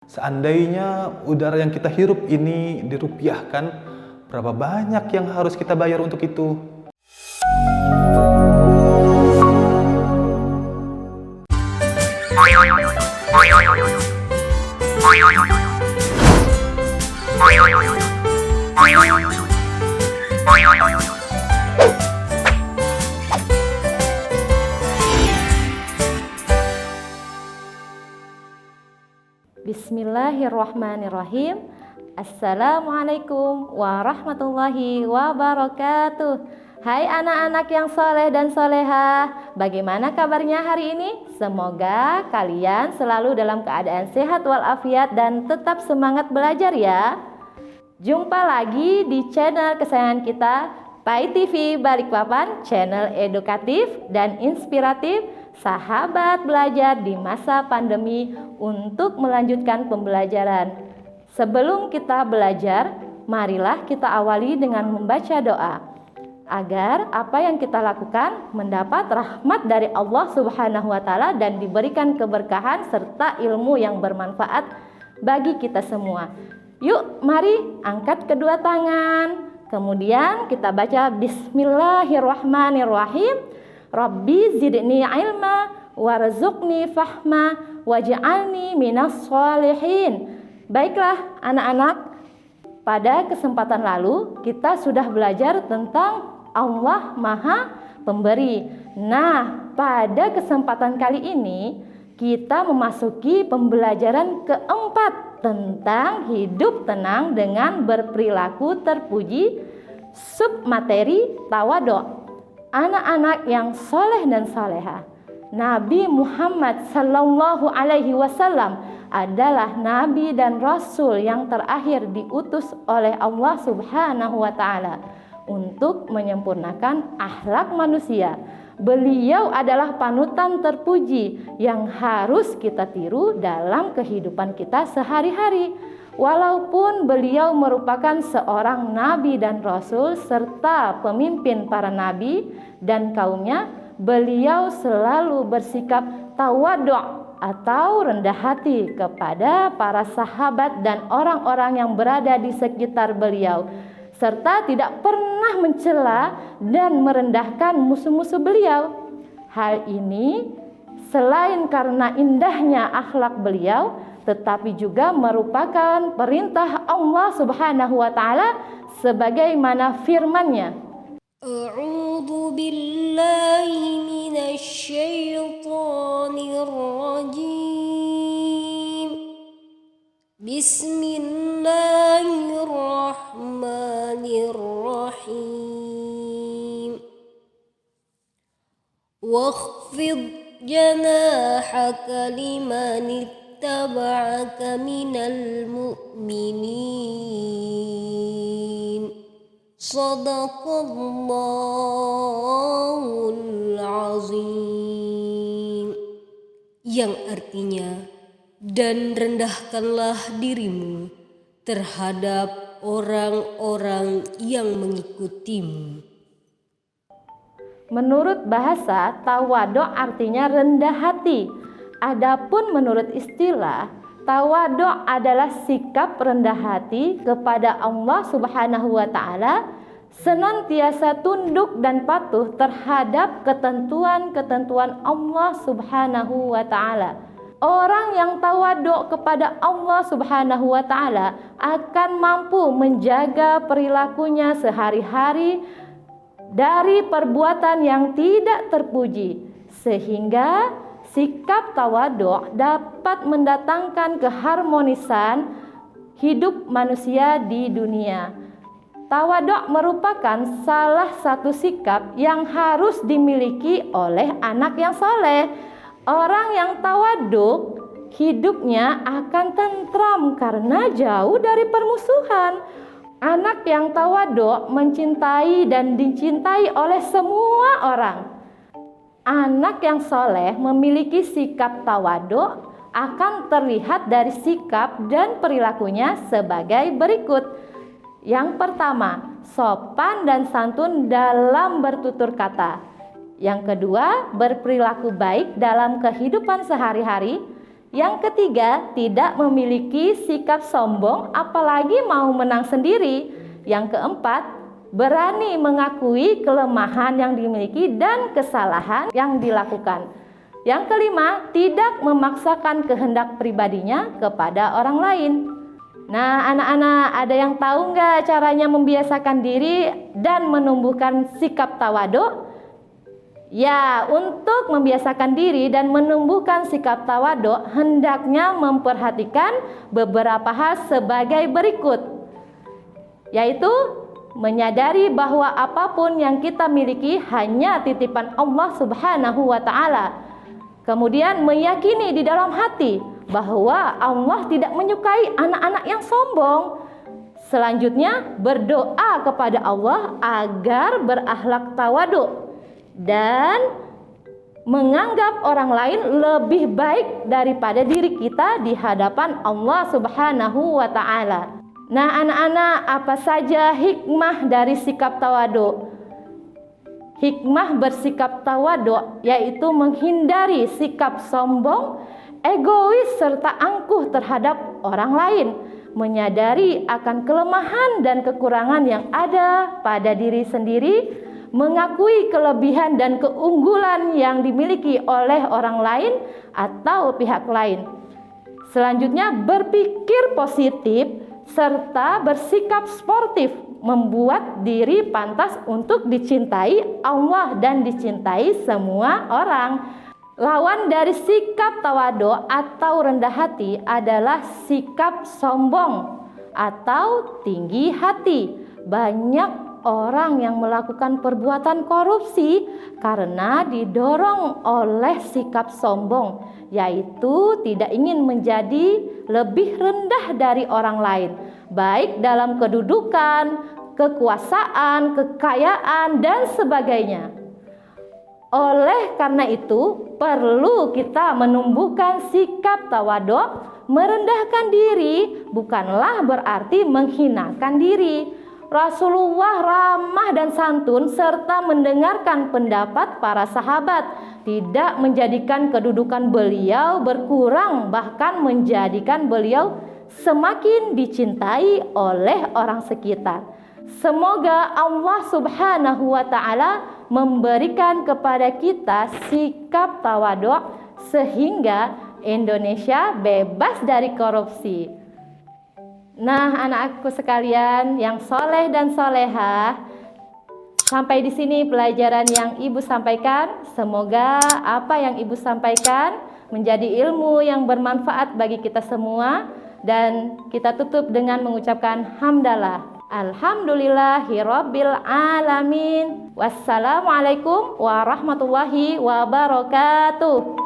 Seandainya udara yang kita hirup ini dirupiahkan, berapa banyak yang harus kita bayar untuk itu? Bismillahirrahmanirrahim. Assalamualaikum warahmatullahi wabarakatuh. Hai anak-anak yang soleh dan solehah, bagaimana kabarnya hari ini? Semoga kalian selalu dalam keadaan sehat walafiat dan tetap semangat belajar ya. Jumpa lagi di channel kesayangan kita, Pai TV Balikpapan, channel edukatif dan inspiratif, sahabat belajar di masa pandemi untuk melanjutkan pembelajaran. Sebelum kita belajar, marilah kita awali dengan membaca doa agar apa yang kita lakukan mendapat rahmat dari Allah Subhanahu wa Ta'ala dan diberikan keberkahan serta ilmu yang bermanfaat bagi kita semua. Yuk, mari angkat kedua tangan. Kemudian kita baca Bismillahirrahmanirrahim. Rabbi zidni ilma warzuqni fahma waj'alni minas sholihin. Baiklah anak-anak, pada kesempatan lalu kita sudah belajar tentang Allah Maha Pemberi. Nah, pada kesempatan kali ini kita memasuki pembelajaran keempat tentang hidup tenang dengan berperilaku terpuji, submateri tawadhu. Anak-anak yang soleh dan soleha, Nabi Muhammad Sallallahu Alaihi Wasallam adalah Nabi dan Rasul yang terakhir diutus oleh Allah Subhanahu Wa Ta'ala untuk menyempurnakan akhlak manusia. Beliau adalah panutan terpuji yang harus kita tiru dalam kehidupan kita sehari-hari. Walaupun beliau merupakan seorang nabi dan rasul serta pemimpin para nabi dan kaumnya, beliau selalu bersikap tawadhu atau rendah hati kepada para sahabat dan orang-orang yang berada di sekitar beliau, serta tidak pernah mencela dan merendahkan musuh-musuh beliau. Hal ini selain karena indahnya akhlak beliau, tetapi juga merupakan perintah Allah Subhanahu wa Ta'ala sebagaimana firman-Nya. A'udzu billahi minasy syaithanir rajim. Bismillahirrahmanirrahim. Wakhfid janahaka liman ittaba'aka minal mu'minin. Shadaqallahul azim. Yang artinya, dan rendahkanlah dirimu terhadap orang-orang yang mengikutimu. Menurut bahasa, tawadhu artinya rendah hati. Adapun menurut istilah, tawadhu adalah sikap rendah hati kepada Allah Subhanahu wa Ta'ala, senantiasa tunduk dan patuh terhadap ketentuan-ketentuan Allah Subhanahu wa Ta'ala. Orang yang tawadhu kepada Allah Subhanahu wa Ta'ala akan mampu menjaga perilakunya sehari-hari dari perbuatan yang tidak terpuji, sehingga sikap tawadhu dapat mendatangkan keharmonisan hidup manusia di dunia. Tawadhu merupakan salah satu sikap yang harus dimiliki oleh anak yang soleh. Orang yang tawadhu hidupnya akan tentram karena jauh dari permusuhan. Anak yang tawadhu mencintai dan dicintai oleh semua orang. Anak yang soleh memiliki sikap tawadhu akan terlihat dari sikap dan perilakunya sebagai berikut. Yang pertama, sopan dan santun dalam bertutur kata. Yang kedua, berperilaku baik dalam kehidupan sehari-hari. Yang ketiga, tidak memiliki sikap sombong apalagi mau menang sendiri. Yang keempat, berani mengakui kelemahan yang dimiliki dan kesalahan yang dilakukan. Yang kelima, tidak memaksakan kehendak pribadinya kepada orang lain. Nah, anak-anak, ada yang tahu nggak caranya membiasakan diri dan menumbuhkan sikap tawadhu? Ya, untuk membiasakan diri dan menumbuhkan sikap tawadhu, hendaknya memperhatikan beberapa hal sebagai berikut, yaitu menyadari bahwa apapun yang kita miliki hanya titipan Allah Subhanahu wa Ta'ala. Kemudian meyakini di dalam hati bahwa Allah tidak menyukai anak-anak yang sombong. Selanjutnya, berdoa kepada Allah agar berakhlak tawadhu dan menganggap orang lain lebih baik daripada diri kita di hadapan Allah Subhanahu wa Ta'ala. Nah, anak-anak, apa saja hikmah dari sikap tawadhu? Hikmah bersikap tawadhu yaitu menghindari sikap sombong, egois serta angkuh terhadap orang lain, menyadari akan kelemahan dan kekurangan yang ada pada diri sendiri, mengakui kelebihan dan keunggulan yang dimiliki oleh orang lain atau pihak lain. Selanjutnya, berpikir positif serta bersikap sportif, membuat diri pantas untuk dicintai Allah dan dicintai semua orang. Lawan dari sikap tawadhu atau rendah hati adalah sikap sombong atau tinggi hati. Banyak orang yang melakukan perbuatan korupsi karena didorong oleh sikap sombong, yaitu tidak ingin menjadi lebih rendah dari orang lain, baik dalam kedudukan, kekuasaan, kekayaan, dan sebagainya. Oleh karena itu, perlu kita menumbuhkan sikap tawadhu. Merendahkan diri bukanlah berarti menghinakan diri. Rasulullah ramah dan santun serta mendengarkan pendapat para sahabat, tidak menjadikan kedudukan beliau berkurang, bahkan menjadikan beliau semakin dicintai oleh orang sekitar. Semoga Allah Subhanahu wa Ta'ala memberikan kepada kita sikap tawadhu sehingga Indonesia bebas dari korupsi. Nah, anak-anakku sekalian yang soleh dan solehah, sampai di sini pelajaran yang Ibu sampaikan. Semoga apa yang Ibu sampaikan menjadi ilmu yang bermanfaat bagi kita semua. Dan kita tutup dengan mengucapkan hamdalah. Alhamdulillahirabbil alamin. Wassalamualaikum warahmatullahi wabarakatuh.